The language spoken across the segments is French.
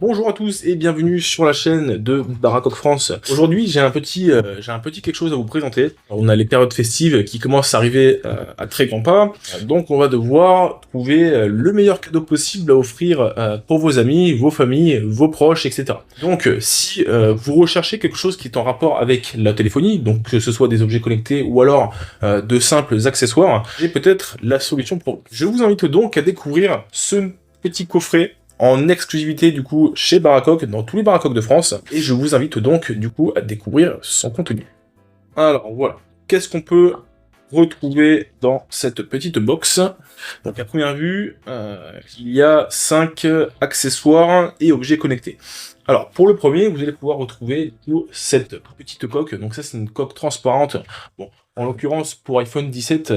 Bonjour à tous et bienvenue sur la chaîne de Baracoque France. Aujourd'hui, j'ai un petit quelque chose à vous présenter. On a les périodes festives qui commencent à arriver à très grands pas, donc on va devoir trouver le meilleur cadeau possible à offrir pour vos amis, vos familles, vos proches, etc. Donc, si vous recherchez quelque chose qui est en rapport avec la téléphonie, donc que ce soit des objets connectés ou alors de simples accessoires, j'ai peut-être la solution pour vous. Je vous invite donc à découvrir ce petit coffret en exclusivité du coup chez Baracoque, dans tous les Baracoques de France, et je vous invite donc du coup à découvrir son contenu. Alors voilà, qu'est-ce qu'on peut retrouver dans cette petite box? Donc à première vue, il y a 5 accessoires et objets connectés. Alors pour le premier, vous allez pouvoir retrouver du coup, cette petite coque, donc ça c'est une coque transparente, bon, en l'occurrence pour iPhone 17,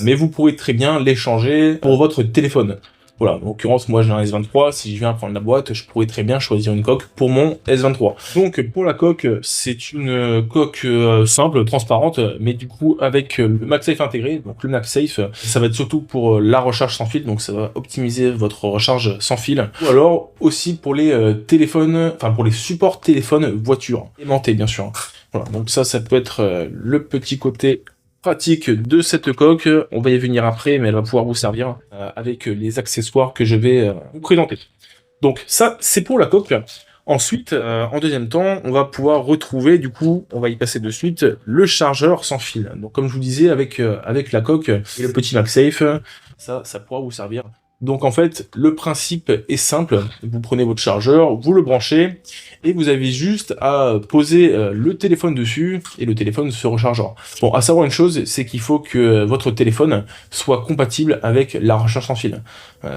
mais vous pourrez très bien l'échanger pour votre téléphone. Voilà, en l'occurrence, moi j'ai un S23, si je viens prendre la boîte, je pourrais très bien choisir une coque pour mon S23. Donc pour la coque, c'est une coque simple, transparente, mais du coup avec le MagSafe intégré. Donc le MagSafe, ça va être surtout pour la recharge sans fil, donc ça va optimiser votre recharge sans fil. Ou alors aussi pour les téléphones, enfin pour les supports téléphones voiture, aimantés bien sûr. Voilà, donc ça peut être le petit côté pratique de cette coque. On va y venir après, mais elle va pouvoir vous servir avec les accessoires que je vais vous présenter. Donc ça, c'est pour la coque. Ensuite, en deuxième temps, on va pouvoir retrouver, du coup, on va y passer de suite, le chargeur sans fil. Donc comme je vous disais, avec la coque et le petit MagSafe, ça pourra vous servir. Donc en fait, le principe est simple. Vous prenez votre chargeur, vous le branchez, et vous avez juste à poser le téléphone dessus, et le téléphone se rechargera. Bon, à savoir une chose, c'est qu'il faut que votre téléphone soit compatible avec la recharge sans fil.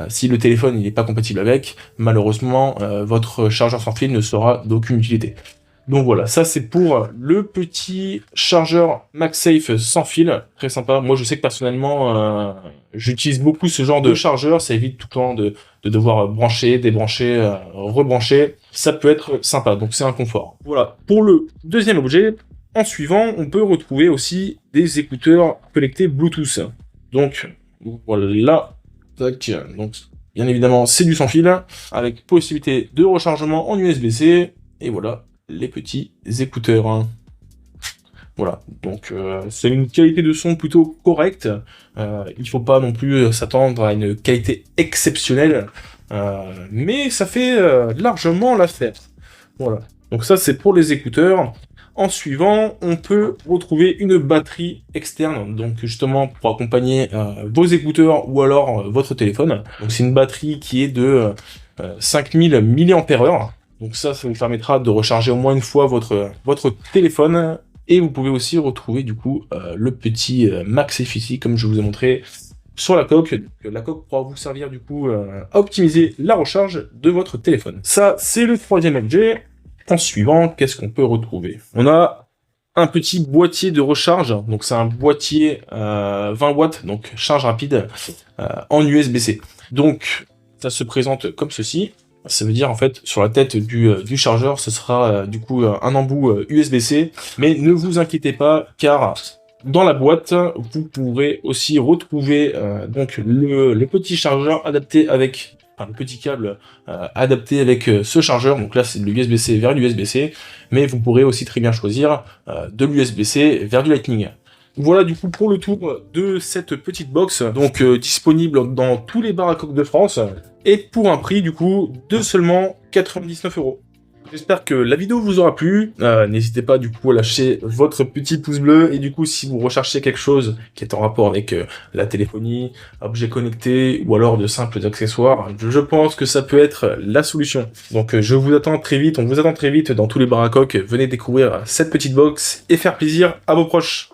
Si le téléphone n'est pas compatible avec, malheureusement, votre chargeur sans fil ne sera d'aucune utilité. Donc voilà, ça c'est pour le petit chargeur MagSafe sans fil, très sympa. Moi je sais que personnellement, j'utilise beaucoup ce genre de chargeur, ça évite tout le temps de devoir brancher, débrancher, rebrancher. Ça peut être sympa, donc c'est un confort. Voilà, pour le deuxième objet, en suivant, on peut retrouver aussi des écouteurs connectés Bluetooth. Donc voilà, tac, donc bien évidemment c'est du sans fil, avec possibilité de rechargement en USB-C, et voilà, les petits écouteurs. Voilà, donc c'est une qualité de son plutôt correcte. Il faut pas non plus s'attendre à une qualité exceptionnelle, mais ça fait largement l'affaire. Voilà, donc ça c'est pour les écouteurs. En suivant, on peut retrouver une batterie externe, donc justement pour accompagner vos écouteurs ou alors votre téléphone. Donc c'est une batterie qui est de 5000 mAh. Donc ça vous permettra de recharger au moins une fois votre téléphone. Et vous pouvez aussi retrouver du coup le petit MagSafe ici, comme je vous ai montré sur la coque. La coque pourra vous servir du coup à optimiser la recharge de votre téléphone. Ça, c'est le troisième objet. En suivant, qu'est-ce qu'on peut retrouver? On a un petit boîtier de recharge. Donc c'est un boîtier 20 watts, donc charge rapide en USB-C. Donc ça se présente comme ceci. Ça veut dire en fait sur la tête du chargeur, ce sera du coup un embout USB-C, mais ne vous inquiétez pas car dans la boîte vous pourrez aussi retrouver donc le petit chargeur adapté avec, enfin le petit câble adapté avec ce chargeur. Donc là c'est de l'USB-C vers l'USB-C, mais vous pourrez aussi très bien choisir de l'USB-C vers du Lightning. Voilà du coup pour le tour de cette petite box, donc disponible dans tous les Baracoques de France, et pour un prix du coup de seulement 99 €. J'espère que la vidéo vous aura plu, n'hésitez pas du coup à lâcher votre petit pouce bleu, et du coup si vous recherchez quelque chose qui est en rapport avec la téléphonie, objets connectés, ou alors de simples accessoires, je pense que ça peut être la solution. Donc je vous attends très vite, on vous attend très vite dans tous les Baracoques, venez découvrir cette petite box et faire plaisir à vos proches.